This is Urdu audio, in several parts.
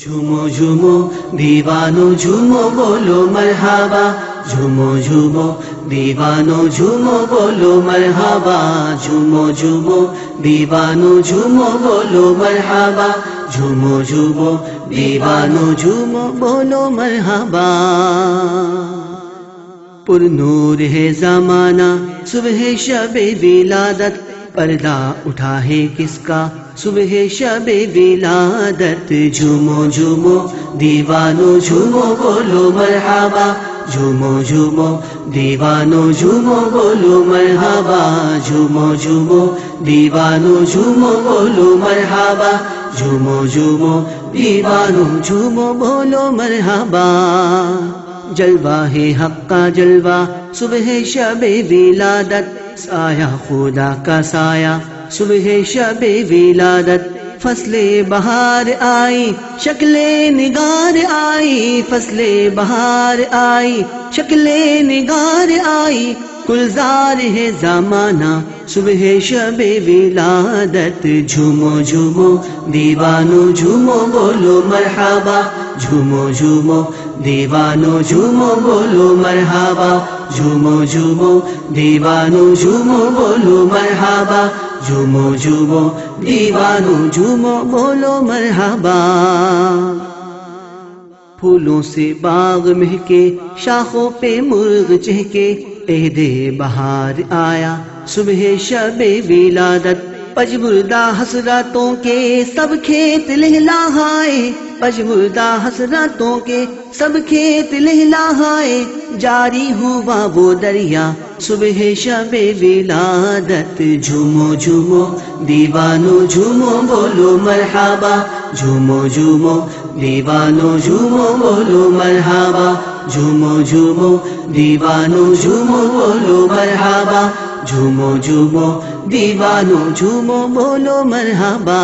جھومو جھومو دیوانو جھومو بولو مرحبا، جھومو جھومو دیوانو جھومو بولو مرحبا، جھومو جھومو دیوانو جھومو بولو مرحبا، جھومو جھومو دیوانو جھومو بولو مرحبا۔ پر نور ہے زمانہ صبح شب ولادت، پردہ اٹھا ہے کس کا صبح شب ولادت، جھومو جھومو دیوانو جھومو بولو مرحبا، جھومو جھومو دیوانو جھومو بولو مرحبا، جھومو جھومو دیوانو جھومو بولو مرحبا، جھومو جھومو دیوانو جھومو بولو مرحبا۔ جلوہ ہے حق کا جلوہ صبح شب ولادت، سایہ خدا کا سایہ صبح شب ولادت، فصل بہار آئی شکل نگار آئی، فصل بہار آئی شکل نگار آئی، گلزار ہے زمانہ صبح شب ولادت، جھومو جھومو دیوانو جھومو بولو مرحبا، جھومو جھومو دیوانو جھومو بولو مرحبا، جھومو جھومو دیوانو جھومو بولو مرحبا، جھومو جھومو دیوانو جھومو بولو مرحبا۔ پھولوں سے باغ مہکے شاخوں پہ مرغ چہکے، عہد بہار آیا صبح شب ولادت، پجمردہ حسرتوں کے سب کھیت لہلہائے، پجمردہ حسرتوں کے سب کھیت لہلہائے، جاری ہوا وہ دریا صبح شب ولادت، جھومو جھومو دیوانو جھومو بولو مرحبا، جھومو جھومو دیوانو جھومو بولو مرحبا، جھومو جھومو دیوانو جھومو بولو مرحبا، جھومو جھومو دیوانو جھومو بولو مرحبا۔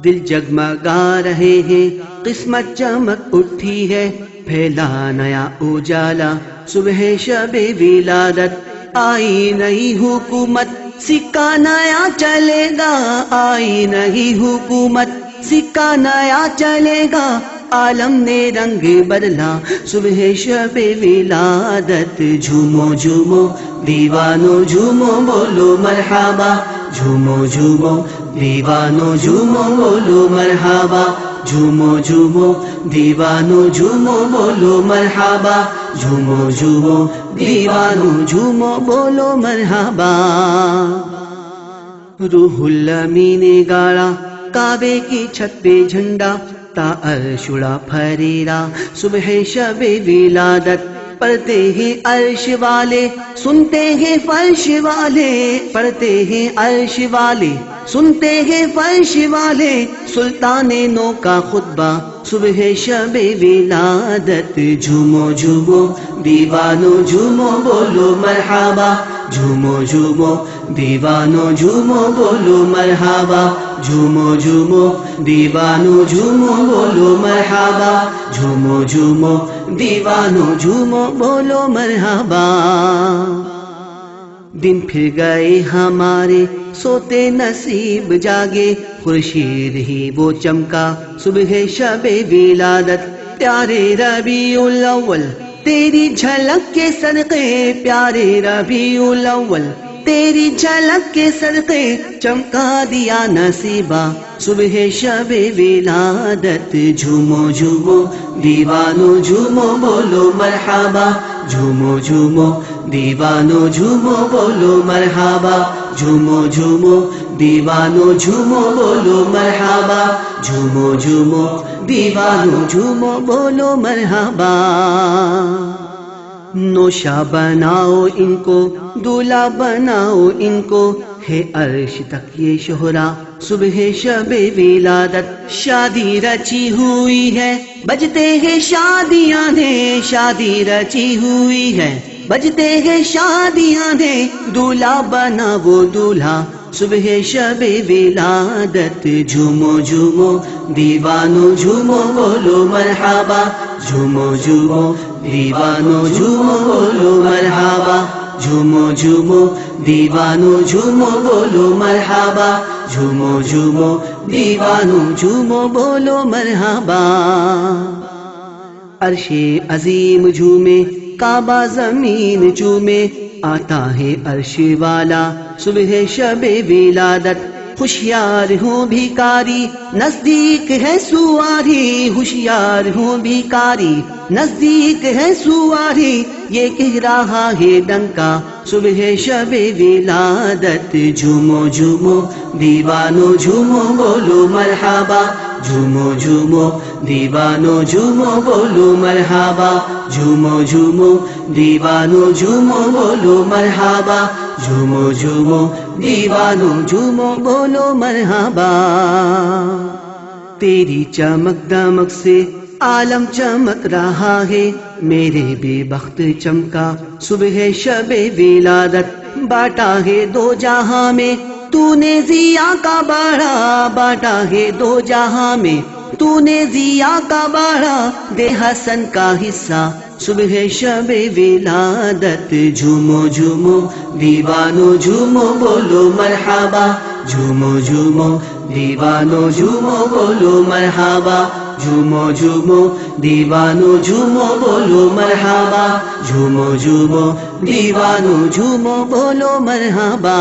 دل جگمگا رہے ہیں قسمت چمک اٹھی ہے، پھیلا نیا اجالا صبح شب ولادت، آئی نئی حکومت سکہ نیا چلے گا، آئی نئی حکومت سکہ نیا چلے گا، عالم نے رنگ بدلا صبح شب ولادت، جھومو جھومو دیوانو جھومو بولو مرحبا، جھومو جھومو دیوانو جھومو بولو مرحبا، جھومو جھومو دیوانو جھومو بولو مرحبا، جھومو جھومو دیوانو جھومو بولو مرحبا۔ روح الامین نے گاڑا کعبے کی چھت پہ جھنڈا، تا عرش اڑا پھریرا صبح شب ولادت، پڑھتے ہیں عرش والے سنتے ہیں فرش والے، پڑھتے ہیں عرش والے سنتے ہیں فرش والے، سلطان نو کا خطبہ صبح شب ولادت، جھومو جھومو دیوانو جھومو بولو مرحبا، جھومو جھومو دیوانو جھومو بولو مرحبا، جھومو جھومو دیوانو جھومو بولو مرحبا، جھومو جھومو دیوانو جھومو بولو مرحبا۔ دن پھر گئے ہمارے سوتے نصیب جاگے، خورشید ہی وہ چمکا صبح شب ولادت، پیارے ربیع الاول تیری جھلک کے صدقے، پیارے ربیع الاول تیری جھلک کے صدقے، چمکا دیا نصیبہ صبح شب ولادت، جھومو جھومو دیوانو جھومو بولو مرحبا، جھومو جھومو دیوانو جھومو بولو مرحبا، جھومو جھومو دیوانو جھومو بولو مرحبا، جھومو جھومو دیوانو جھومو بولو مرحبا۔ نوشا بناؤ ان کو دولہا بناؤ ان کو، ہے عرش تک یہ شہرا صبح شب ولادت، شادی رچی ہوئی ہے بجتے ہیں شادیاں دے، شادی رچی ہوئی ہے بجتے ہیں شادیاں دے، دولہا بنا وہ دولہا صبح شب ولادت، جھومو جھومو دیوانو جھومو بولو مرحبا، جھومو جھومو دیوانو جھومو بولو مرحبا، جھومو جھومو دیوانو جھومو بولو مرحبا، جھومو جھومو دیوانو جھومو بولو مرحبا. عرش عظیم جھومے کعبہ زمین چومے آتا ہے عرش والا صبح شب ولادت. ہوشیار ہوں بھیکاری نزدیک ہے سواری، ہوشیار ہوں بھیکاری نزدیک ہے سواری، یہ کہہ رہا ہے ڈنکا صبح شب ولادت. جھومو جھومو دیوانو جھومو بولو مرحبا، جھومو جھومو دیوانو جھومو بولو مرحبا، جھومو جھومو دیوانو جھومو بولو مرحبا، جھومو جھومو دیوانو جھومو بولو مرحبا. تیری چمک دمک سے عالم چمک رہا ہے، میرے بے بخت چمکا صبح شب ولادت. بانٹا ہے دو جہاں میں تو نے ضیا کا باڑا، بانٹا ہے دو جہاں میں تو نے ضیا کا باڑا، دے حسن کا حصہ صبح شب ولادت. جھومو جھومو دیوانو جھومو بولو مرحبا، جھومو جھومو دیوانو جھومو بولو مرحبا، جھومو جھومو دیوانو جھومو بولو مرحبا، جھومو جھومو دیوانو جھومو بولو مرحبا.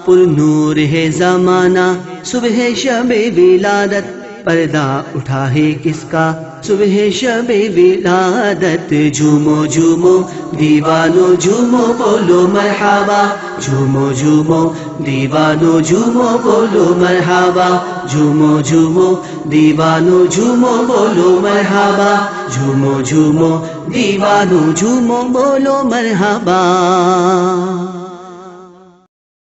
پر نور ہے زمانہ صبح شب ولادت، پردہ اٹھا ہے کس کا صبح شب ولادت. جھومو جھومو دیوانو جھومو بولو مرحبا، جھومو جھومو دیوانو جھومو بولو مرحبا، جھومو جھومو دیوانو جھومو بولو مرحبا، جھومو جھومو دیوانو جھومو بولو مرحبا.